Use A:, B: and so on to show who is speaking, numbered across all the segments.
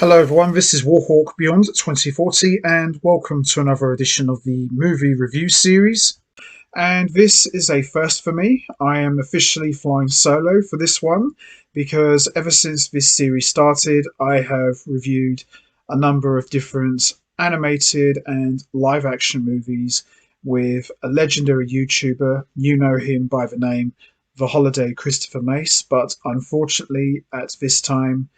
A: Hello everyone, this is Warhawk Beyond 2040 and welcome to another edition of the movie review series. And this is a first for me. I am officially flying solo for this one because ever since this series started I have reviewed a number of different animated and live action movies with a legendary YouTuber. You know him by the name The Holiday Christopher Mace, but unfortunately at this time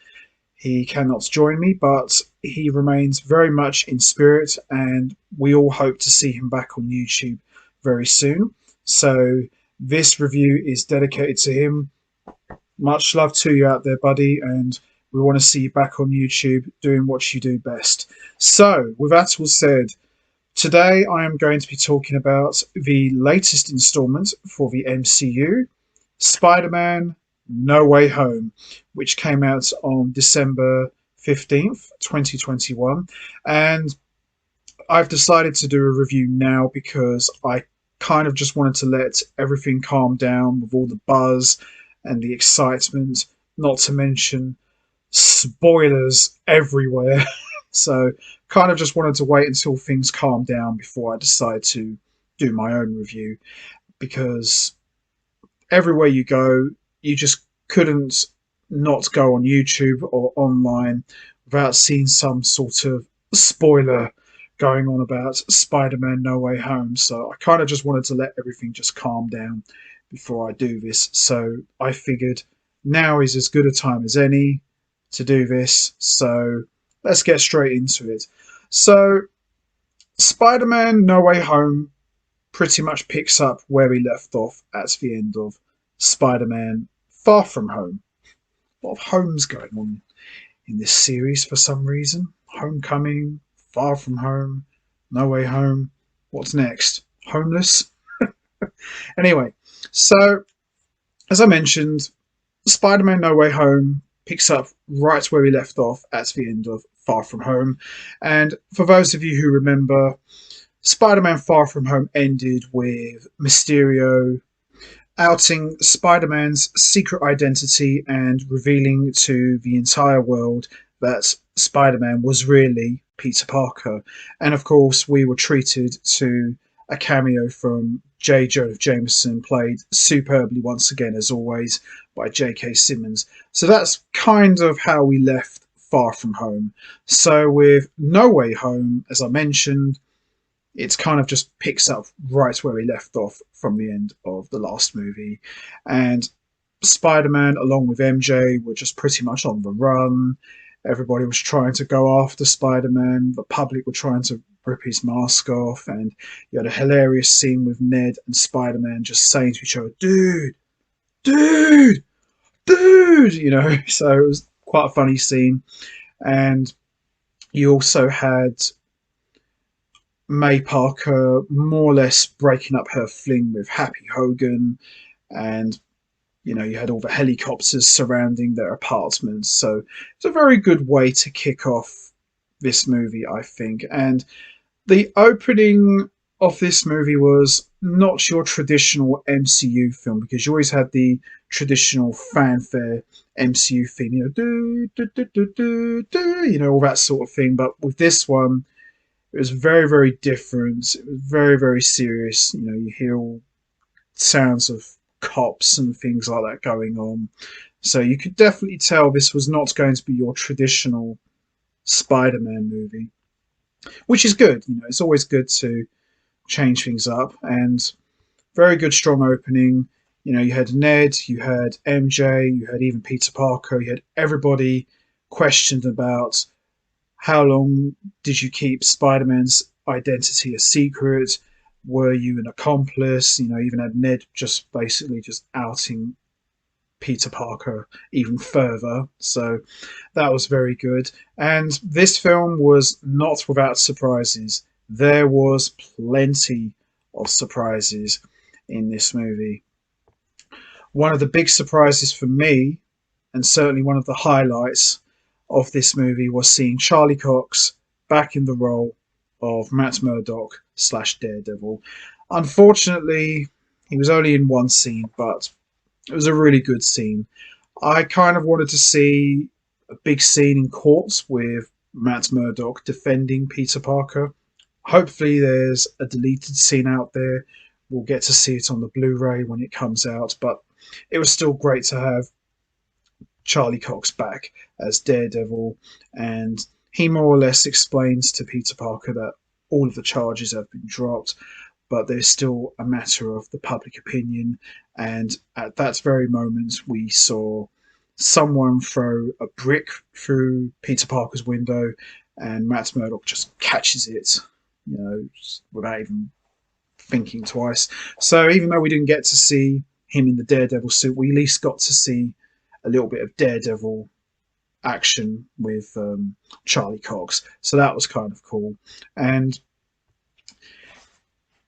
A: he cannot join me, but he remains very much in spirit, and we all hope to see him back on YouTube very soon. So, this review is dedicated to him. Much love to you out there, buddy, and we want to see you back on YouTube doing what you do best. So, with that all said, today I am going to be talking about the latest installment for the MCU, Spider-Man No Way Home, which came out on December 15th, 2021. And I've decided to do a review now because I kind of just wanted to let everything calm down with all the buzz and the excitement, not to mention spoilers everywhere. So, kind of just wanted to wait until things calm down before I decide to do my own review because everywhere you go, you just couldn't not go on YouTube or online without seeing some sort of spoiler going on about Spider-Man No Way Home. So I kind of just wanted to let everything just calm down before I do this. So I figured now is as good a time as any to do this. So let's get straight into it. So Spider-Man No Way Home pretty much picks up where we left off at the end of Spider-Man Far From Home. A lot of homes going on in this series for some reason. Homecoming, Far From Home, No Way Home. What's next? Homeless? Anyway, so as I mentioned, Spider-Man No Way Home picks up right where we left off at the end of Far From Home. And for those of you who remember, Spider-Man Far From Home ended with Mysterio outing Spider-Man's secret identity and revealing to the entire world that Spider-Man was really Peter Parker. And of course, we were treated to a cameo from J. Jonah Jameson, played superbly once again, as always, by J.K. Simmons. So that's kind of how we left Far From Home. So with No Way Home, as I mentioned, it's kind of just picks up right where we left off from the end of the last movie. And Spider-Man, along with MJ, were just pretty much on the run. Everybody was trying to go after Spider-Man. The public were trying to rip his mask off. And you had a hilarious scene with Ned and Spider-Man just saying to each other, dude, dude, dude, you know. So it was quite a funny scene. And you also had May Parker more or less breaking up her fling with Happy Hogan, and you had all the helicopters surrounding their apartments. So it's a very good way to kick off this movie, I think. And the opening of this movie was not your traditional MCU film because you always had the traditional fanfare MCU theme, do do do do do do, all that sort of thing. But with this one, it was very, very different. It was very, very serious. You hear all sounds of cops and things like that going on. So you could definitely tell this was not going to be your traditional Spider-Man movie, which is good. It's always good to change things up. And very good, strong opening. You had Ned, you had MJ, you had even Peter Parker, you had everybody questioned about how long did you keep Spider-Man's identity a secret? Were you an accomplice? Even had Ned just basically just outing Peter Parker even further. So that was very good. And this film was not without surprises. There was plenty of surprises in this movie. One of the big surprises for me, and certainly one of the highlights of this movie, was seeing Charlie Cox back in the role of Matt Murdock / Daredevil. Unfortunately, he was only in one scene, but it was a really good scene. I kind of wanted to see a big scene in court with Matt Murdock defending Peter Parker. Hopefully, there's a deleted scene out there. We'll get to see it on the Blu-ray when it comes out, but it was still great to have Charlie Cox back as Daredevil, and he more or less explains to Peter Parker that all of the charges have been dropped, but there's still a matter of the public opinion. And at that very moment, we saw someone throw a brick through Peter Parker's window, and Matt Murdock just catches it, without even thinking twice. So even though we didn't get to see him in the Daredevil suit, we at least got to see a little bit of Daredevil action with Charlie Cox. So that was kind of cool. And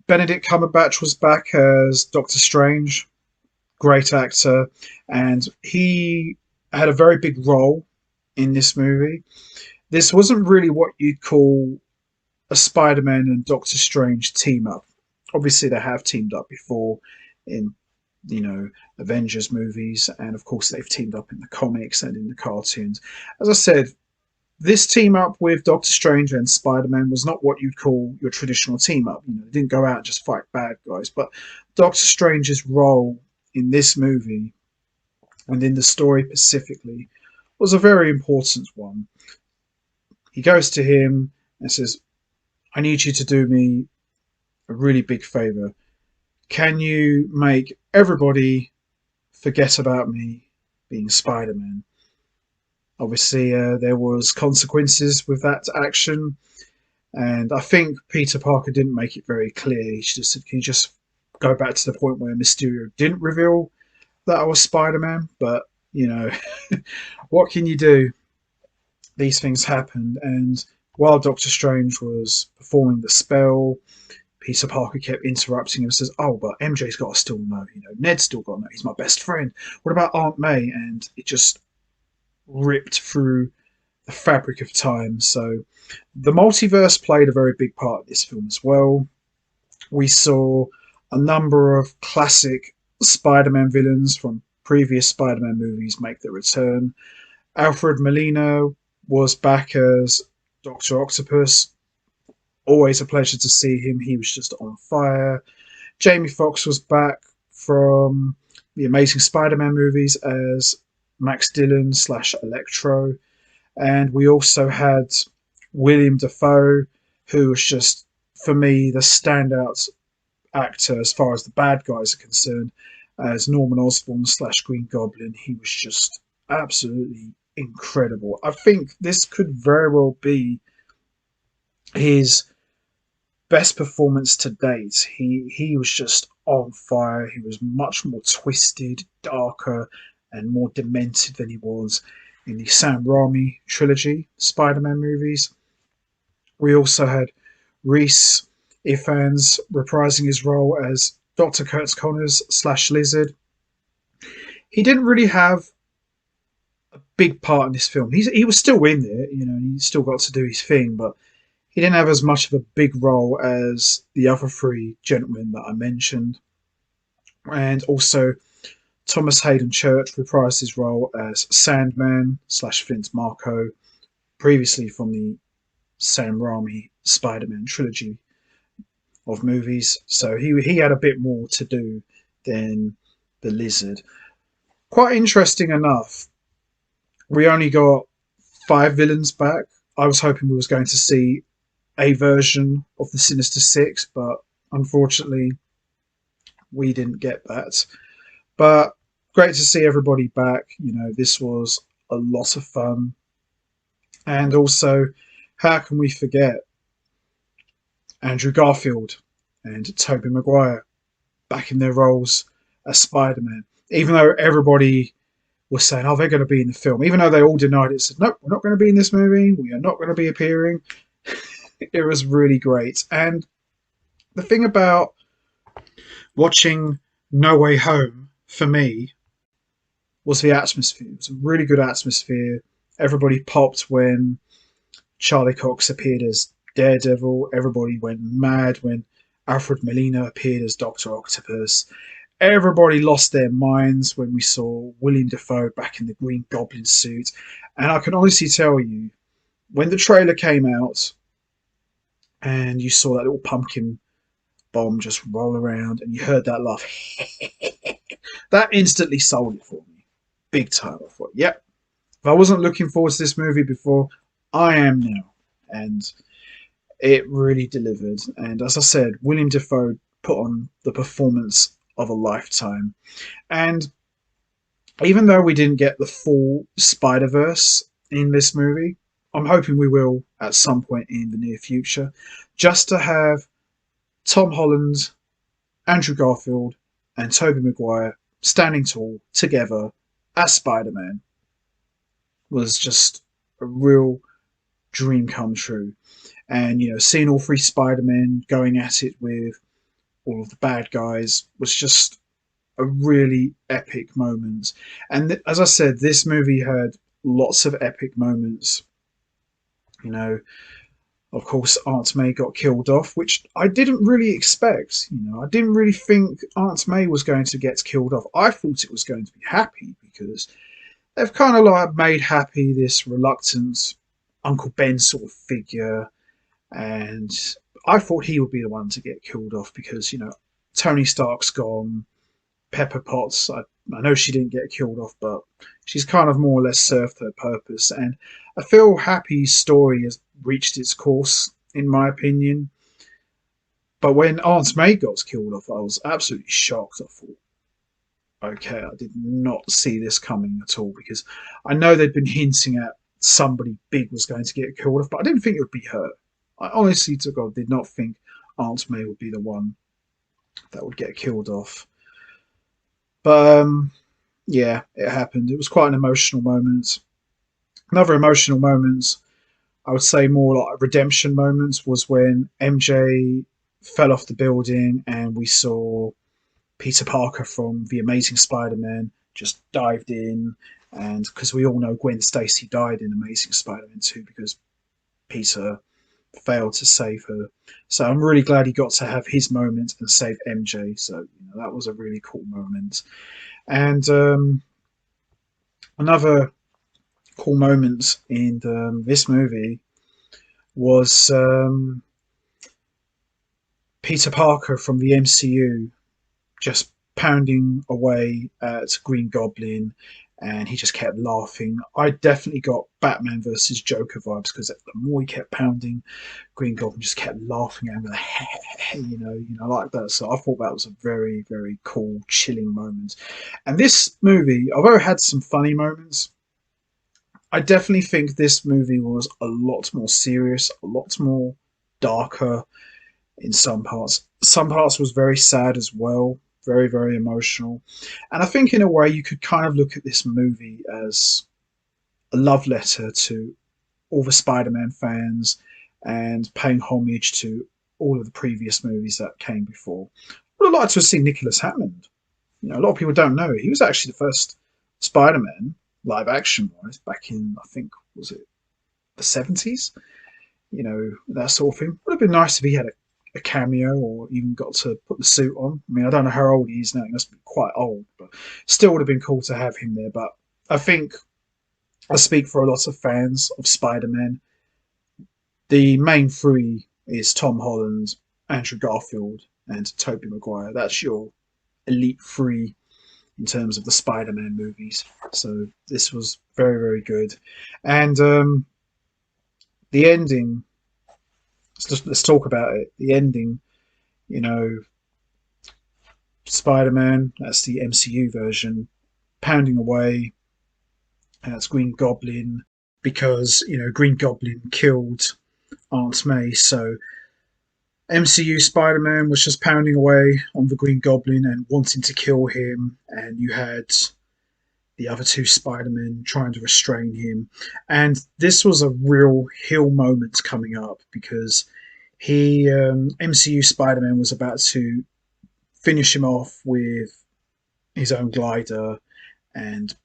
A: Benedict Cumberbatch was back as Doctor Strange. Great actor. And he had a very big role in this movie. This wasn't really what you'd call a Spider-Man and Doctor Strange team up. Obviously, they have teamed up before in, Avengers movies, and of course, they've teamed up in the comics and in the cartoons. As I said, this team up with Doctor Strange and Spider-Man was not what you'd call your traditional team up. They didn't go out and just fight bad guys, but Doctor Strange's role in this movie and in the story specifically was a very important one. He goes to him and says, I need you to do me a really big favor. Can you make everybody forget about me being Spider-Man? Obviously, there was consequences with that action, and I think Peter Parker didn't make it very clear. He just said, can you just go back to the point where Mysterio didn't reveal that I was Spider-Man? But, what can you do? These things happened, and while Doctor Strange was performing the spell, Peter Parker kept interrupting him and says, oh, but MJ's got to still know, Ned's still got to know, he's my best friend. What about Aunt May? And it just ripped through the fabric of time. So the multiverse played a very big part in this film as well. We saw a number of classic Spider-Man villains from previous Spider-Man movies make their return. Alfred Molina was back as Dr. Octopus. Always a pleasure to see him. He was just on fire. Jamie Foxx was back from the Amazing Spider-Man movies as Max Dillon / Electro. And we also had William Dafoe, who was just, for me, the standout actor as far as the bad guys are concerned, as Norman Osborn / Green Goblin. He was just absolutely incredible. I think this could very well be his best performance to date. He was just on fire. He was much more twisted, darker, and more demented than he was in the Sam Raimi trilogy Spider-Man movies. We also had Rhys Ifans reprising his role as Dr. Kurtz Connors / Lizard. He didn't really have a big part in this film. He was still in there, and he still got to do his thing, but he didn't have as much of a big role as the other three gentlemen that I mentioned. And also, Thomas Hayden Church reprised his role as Sandman / Flint Marko, previously from the Sam Raimi Spider-Man trilogy of movies. So he had a bit more to do than the Lizard. Quite interesting enough, we only got 5 villains back. I was hoping we was going to see a version of the Sinister Six, but unfortunately we didn't get that. But great to see everybody back. This was a lot of fun. And also, how can we forget Andrew Garfield and Tobey Maguire back in their roles as Spider-Man? Even though everybody was saying, oh, they're going to be in the film. Even though they all denied it, said, nope, we're not going to be in this movie. We are not going to be appearing. It was really great. And the thing about watching No Way Home, for me, was the atmosphere. It was a really good atmosphere. Everybody popped when Charlie Cox appeared as Daredevil. Everybody went mad when Alfred Molina appeared as Dr. Octopus. Everybody lost their minds when we saw William Dafoe back in the Green Goblin suit. And I can honestly tell you, when the trailer came out and you saw that little pumpkin bomb just roll around and you heard that laugh, that instantly sold it for me. Big time. I thought, yep, if I wasn't looking forward to this movie before, I am now. And it really delivered. And as I said, William Dafoe put on the performance of a lifetime. And even though we didn't get the full Spider-Verse in this movie, I'm hoping we will at some point in the near future, just to have Tom Holland, Andrew Garfield, and Tobey Maguire standing tall together as Spider-Man was just a real dream come true. And seeing all three Spider-Men going at it with all of the bad guys was just a really epic moment. And as I said, this movie had lots of epic moments. Of course, Aunt May got killed off, which I didn't really expect. I didn't really think Aunt May was going to get killed off. I thought it was going to be Happy, because they've kind of like made Happy this reluctant Uncle Ben sort of figure. And I thought he would be the one to get killed off because, Tony Stark's gone. Pepper Potts, I know she didn't get killed off, but she's kind of more or less served her purpose. And I feel Happy's story has reached its course, in my opinion. But when Aunt May got killed off, I was absolutely shocked. I thought, okay, I did not see this coming at all, because I know they'd been hinting at somebody big was going to get killed off, but I didn't think it would be her. I honestly, to God, did not think Aunt May would be the one that would get killed off. But yeah, it happened. It was quite an emotional moment. Another emotional moment, I would say more like redemption moments, was when MJ fell off the building and we saw Peter Parker from The Amazing Spider-Man just dived in. And because we all know Gwen Stacy died in Amazing Spider-Man 2 because Peter failed to save her. So I'm really glad he got to have his moment and save MJ. So that was a really cool moment. And another cool moment in this movie was Peter Parker from the MCU just pounding away at Green Goblin, and he just kept laughing. I definitely got Batman versus Joker vibes, because the more he kept pounding, Green Goblin just kept laughing and like that. So I thought that was a very, very cool, chilling moment. And this movie, although it had some funny moments, I definitely think this movie was a lot more serious, a lot more darker in some parts. Some parts was very sad as well, very, very emotional. And I think in a way you could kind of look at this movie as a love letter to all the Spider-Man fans and paying homage to all of the previous movies that came before. I would have liked to have seen Nicholas Hammond. A lot of people don't know he was actually the first Spider-Man live action wise back in, I think, was it the 70s? That sort of thing. Would have been nice if he had a cameo or even got to put the suit on. I mean, I don't know how old he is now. He must be quite old, but still would have been cool to have him there. But I think I speak for a lot of fans of Spider-Man. The main three is Tom Holland, Andrew Garfield, and Tobey Maguire. That's your elite three in terms of the Spider-Man movies. So this was very, very good. And the ending, let's talk about it. The ending, Spider-Man, that's the MCU version, pounding away. And that's Green Goblin, because, Green Goblin killed Aunt May. So MCU Spider-Man was just pounding away on the Green Goblin and wanting to kill him. And you had the other two Spider-Men trying to restrain him. And this was a real heel moment coming up, because MCU Spider-Man was about to finish him off with his own glider, and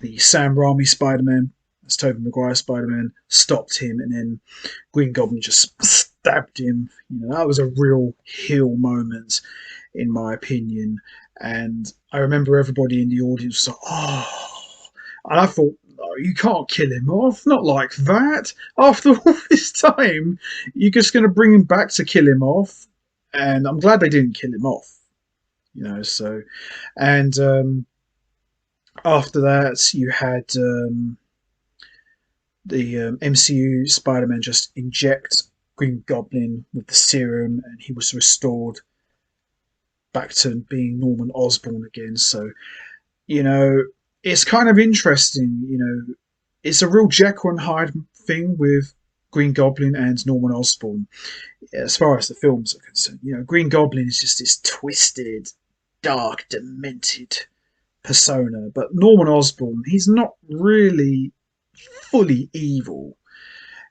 A: the Sam Raimi Spider-Man, that's Tobey Maguire Spider-Man, stopped him, and then Green Goblin just stabbed him. That was a real heel moment, in my opinion. And I remember everybody in the audience was like, oh, and I thought, no, you can't kill him off, not like that. After all this time, you're just going to bring him back to kill him off. And I'm glad they didn't kill him off. So, and after that, you had the MCU Spider-Man just inject Green Goblin with the serum, and he was restored back to being Norman Osborn again. So, it's kind of interesting. It's a real Jekyll and Hyde thing with Green Goblin and Norman Osborn, as far as the films are concerned. Green Goblin is just this twisted, dark, demented persona, but Norman Osborn, he's not really fully evil.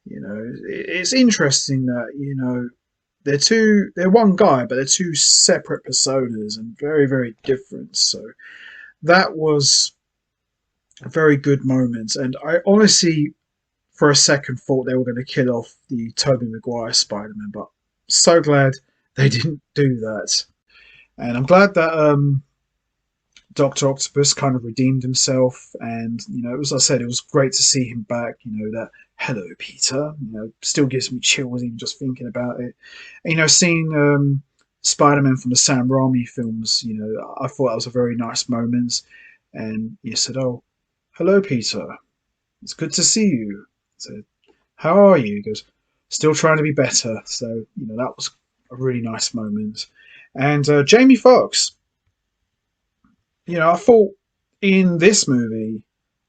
A: It's interesting that they're one guy, but they're two separate personas and very, very different. So that was a very good moment, and I honestly, for a second, thought they were going to kill off the Tobey Maguire Spider-Man, but so glad they didn't do that. And I'm glad that Doctor Octopus kind of redeemed himself, and as I said, it was great to see him back. That "Hello, Peter," still gives me chills even just thinking about it. And, seeing Spider-Man from the Sam Raimi films, I thought that was a very nice moment. And he said, "Oh, hello, Peter. It's good to see you." I said, "How are you?" He goes, "Still trying to be better." So that was a really nice moment. And Jamie Foxx. I thought in this movie,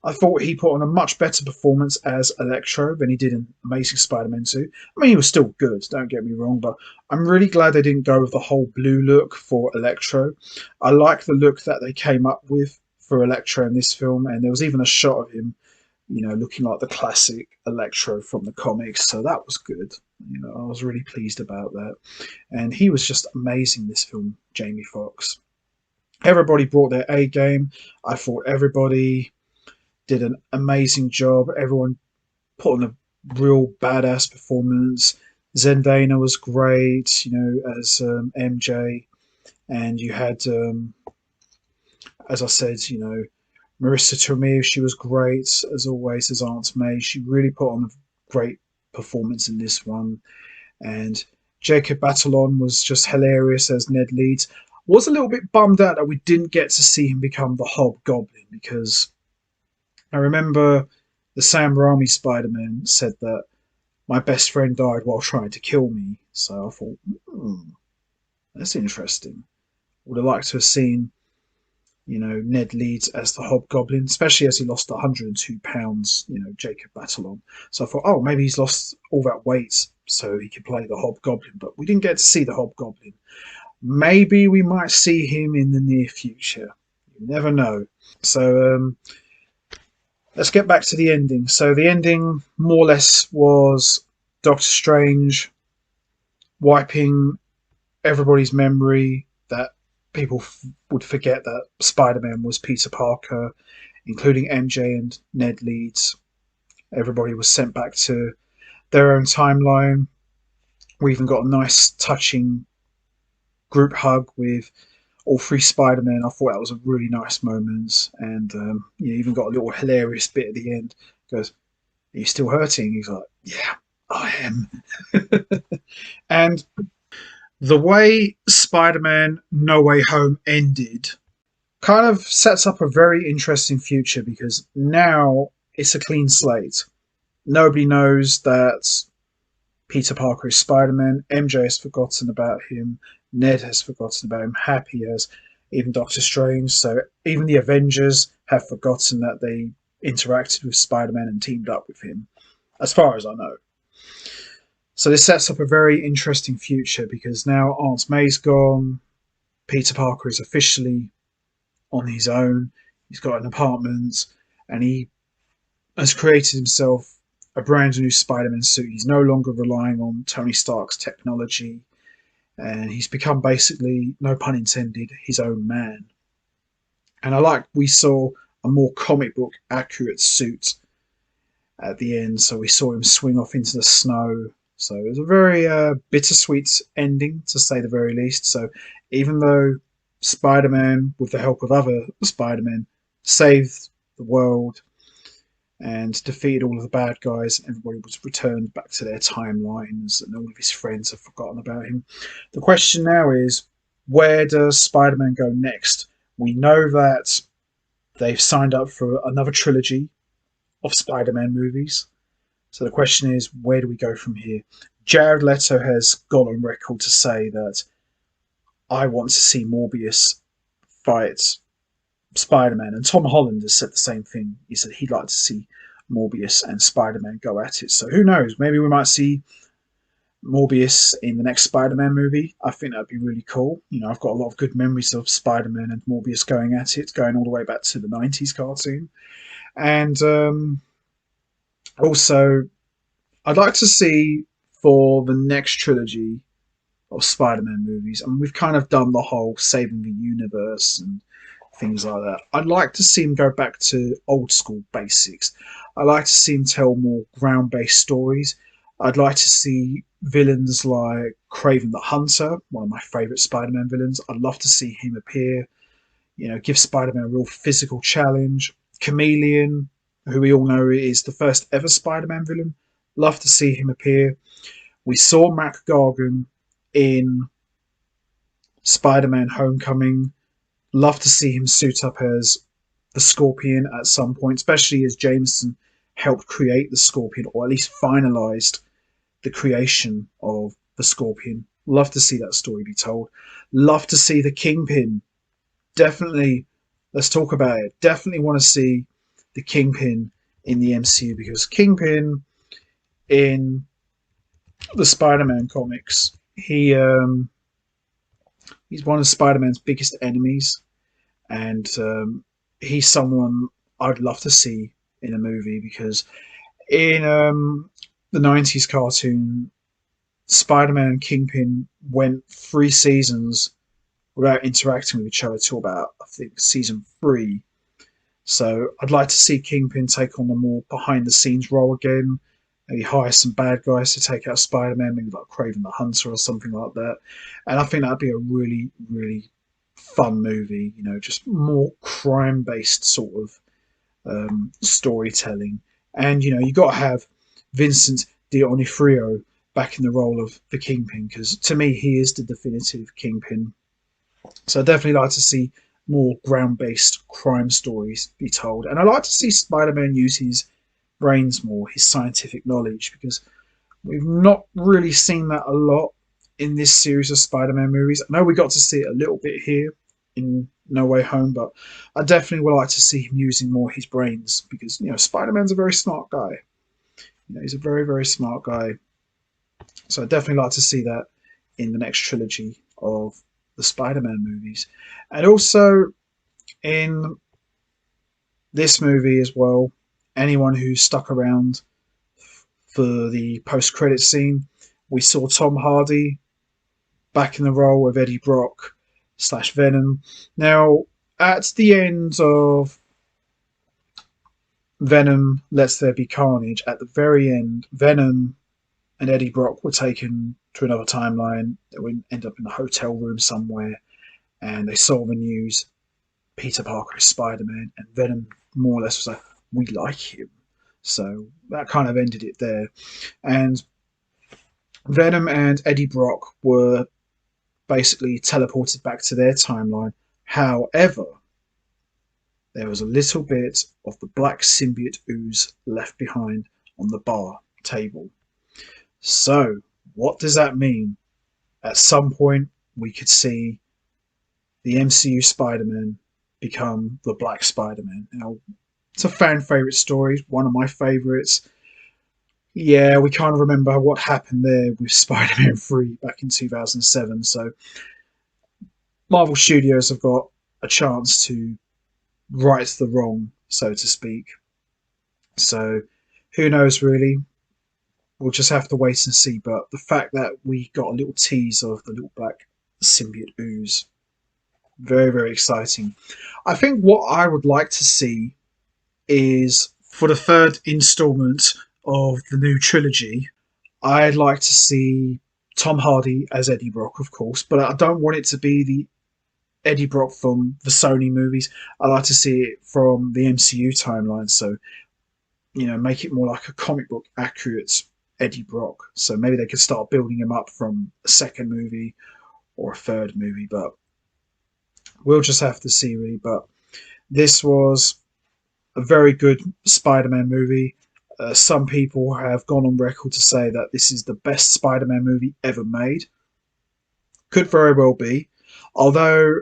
A: I thought he put on a much better performance as Electro than he did in Amazing Spider-Man 2. I mean, he was still good, don't get me wrong, but I'm really glad they didn't go with the whole blue look for Electro. I like the look that they came up with for Electro in this film, and there was even a shot of him, looking like the classic Electro from the comics, so that was good. I was really pleased about that. And he was just amazing in this film, Jamie Foxx. Everybody brought their A game. I thought everybody did an amazing job. Everyone put on a real badass performance. Zendaya was great, as MJ, and you had, as I said, Marissa Tomei. She was great as always as Aunt May. She really put on a great performance in this one, and Jacob Batalon was just hilarious as Ned Leeds. Was a little bit bummed out that we didn't get to see him become the Hobgoblin, because I remember the Sam Raimi Spider-Man said that my best friend died while trying to kill me. So I thought, that's interesting. Would have liked to have seen, Ned Leeds as the Hobgoblin, especially as he lost 102 pounds, Jacob Batalon. So I thought, oh, maybe he's lost all that weight so he could play the Hobgoblin. But we didn't get to see the Hobgoblin. Maybe we might see him in the near future. You never know. So let's get back to the ending. So the ending, more or less, was Doctor Strange wiping everybody's memory, that people would forget that Spider-Man was Peter Parker, including MJ and Ned Leeds. Everybody was sent back to their own timeline. We even got a nice, touching group hug with all three Spider-Men. I thought that was a really nice moment, and you even got a little hilarious bit at the end. He goes, "Are you still hurting?" He's like, "Yeah, I am." And the way Spider-Man No Way Home ended kind of sets up a very interesting future, because now it's a clean slate. Nobody knows that Peter Parker is Spider-Man. MJ has forgotten about him. Ned has forgotten about him. Happy has. Even Doctor Strange. So even the Avengers have forgotten that they interacted with Spider-Man and teamed up with him, as far as I know. So this sets up a very interesting future, because now Aunt May's gone. Peter Parker is officially on his own. He's got an apartment, and he has created himself a brand new Spider-Man suit. He's no longer relying on Tony Stark's technology, and he's become, basically, no pun intended, his own man. And we saw a more comic book accurate suit at the end. So we saw him swing off into the snow, So it was a very bittersweet ending, to say the very least. So even though Spider-Man, with the help of other Spider-Men, saved the world and defeated all of the bad guys, and everybody was returned back to their timelines, and all of his friends have forgotten about him. The question now is, where does Spider-Man go next? We know that they've signed up for another trilogy of Spider-Man movies. So the question is, where do we go from here? Jared Leto has gone on record to say that I want to see Morbius fight Spider-Man, and Tom Holland has said the same thing. He said he'd like to see Morbius and Spider-Man go at it. So who knows? Maybe we might see Morbius in the next Spider-Man movie. I think that'd be really cool. You know, I've got a lot of good memories of Spider-Man and Morbius going at it, going all the way back to the '90s cartoon. And also, I'd like to see for the next trilogy of Spider-Man movies. I mean, we've kind of done the whole saving the universe and things like that. I'd like to see him go back to old school basics. I'd like to see him tell more ground-based stories. I'd like to see villains like Kraven the Hunter, one of my favourite Spider-Man villains. I'd love to see him appear. You know, give Spider-Man a real physical challenge. Chameleon, who we all know is the first ever Spider-Man villain. Love to see him appear. We saw Mac Gargan in Spider-Man Homecoming. Love to see him suit up as the Scorpion at some point, especially as Jameson helped create the Scorpion, or at least finalized the creation of the Scorpion. Love to see that story be told. Love to see the Kingpin. Definitely, let's talk about it. Definitely want to see the Kingpin in the MCU, because Kingpin in the Spider-Man comics, he's one of Spider-Man's biggest enemies, and he's someone I'd love to see in a movie, because in the '90s cartoon, Spider-Man and Kingpin went 3 seasons without interacting with each other till about, I think, season 3. So I'd like to see Kingpin take on a more behind-the-scenes role again. Maybe hire some bad guys to take out Spider-Man, maybe like Kraven the Hunter or something like that. And I think that'd be a really, really fun movie. You know, just more crime-based sort of storytelling. And you know, you got to have Vincent D'Onofrio back in the role of the Kingpin, because to me he is the definitive Kingpin. So I definitely like to see more ground-based crime stories be told, and I like to see Spider-Man use his brains more, his scientific knowledge, because we've not really seen that a lot in this series of Spider-Man movies. I know we got to see it a little bit here in No Way Home, but I definitely would like to see him using more his brains, because you know, Spider-Man's a very smart guy. You know, he's a very, very smart guy. So I'd definitely like to see that in the next trilogy of the Spider-Man movies. And also in this movie as well, anyone who stuck around for the post-credit scene, we saw Tom Hardy back in the role of Eddie Brock / Venom. Now, at the end of Venom Lets There Be Carnage, at the very end, Venom and Eddie Brock were taken to another timeline. They would end up in a hotel room somewhere, and they saw the news. Peter Parker is Spider-Man, and Venom more or less was like, we like him. So that kind of ended it there. And Venom and Eddie Brock were basically teleported back to their timeline. However, there was a little bit of the black symbiote ooze left behind on the bar table. So, what does that mean? At some point, we could see the MCU Spider-Man become the Black Spider-Man. Now, it's a fan favourite story, one of my favourites. Yeah, we kind of remember what happened there with Spider-Man 3 back in 2007. So, Marvel Studios have got a chance to right the wrong, so to speak. So, who knows really? We'll just have to wait and see. But the fact that we got a little tease of the little black symbiote ooze, very, very exciting. I think what I would like to see is, for the third installment of the new trilogy, I'd like to see Tom Hardy as Eddie Brock, of course, but I don't want it to be the Eddie Brock from the Sony movies. I like to see it from the MCU timeline. So, make it more like a comic book accurate Eddie Brock. So maybe they could start building him up from a second movie or a third movie, but we'll just have to see, really. But this was a very good Spider-Man movie. Some people have gone on record to say that this is the best Spider-Man movie ever made. Could very well be. Although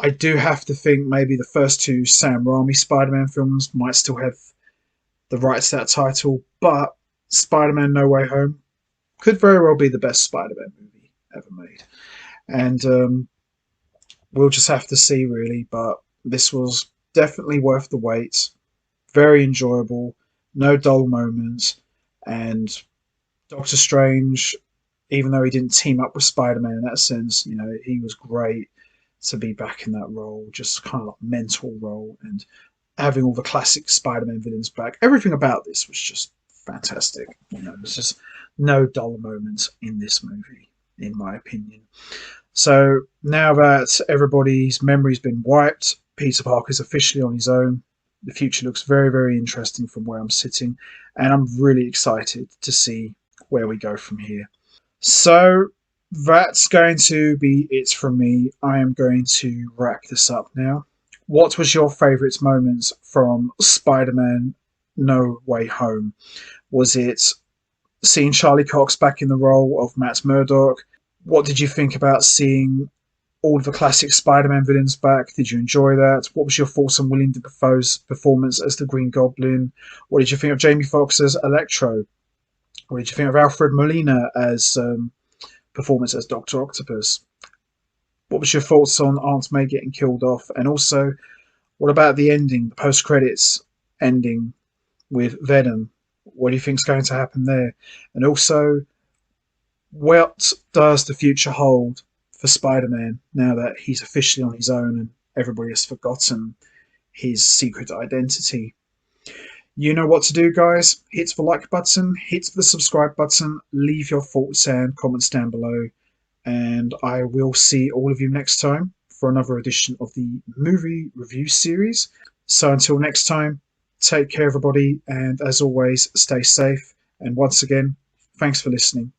A: I do have to think maybe the first two Sam Raimi Spider-Man films might still have the rights to that title, but Spider-Man No Way Home could very well be the best Spider-Man movie ever made. And we'll just have to see, really. But this was definitely worth the wait. Very enjoyable, no dull moments, and Doctor Strange, even though he didn't team up with Spider-Man in that sense, he was great to be back in that role, just kind of like mental role, and having all the classic Spider-Man villains back. Everything about this was just fantastic. There's just no dull moments in this movie, in my opinion. So now that everybody's memory's been wiped, Peter Parker's officially on his own. The future looks very, very interesting from where I'm sitting, and I'm really excited to see where we go from here. So that's going to be it from me. I am going to wrap this up now. What was your favourite moments from Spider-Man No Way Home? Was it seeing Charlie Cox back in the role of Matt Murdock? What did you think about seeing all of the classic Spider-Man villains back? Did you enjoy that? What was your thoughts on Willem Dafoe's performance as the Green Goblin? What did you think of Jamie Foxx as Electro? What did you think of Alfred Molina as performance as Doctor Octopus? What was your thoughts on Aunt May getting killed off? And also, what about the ending, the post-credits ending with Venom? What do you think is going to happen there? And also, what does the future hold for Spider-Man now that he's officially on his own and everybody has forgotten his secret identity? You know what to do, guys. Hit the like button, hit the subscribe button, leave your thoughts and comments down below, and I will see all of you next time for another edition of the movie review series. So until next time, take care, everybody, and as always, stay safe. And once again, thanks for listening.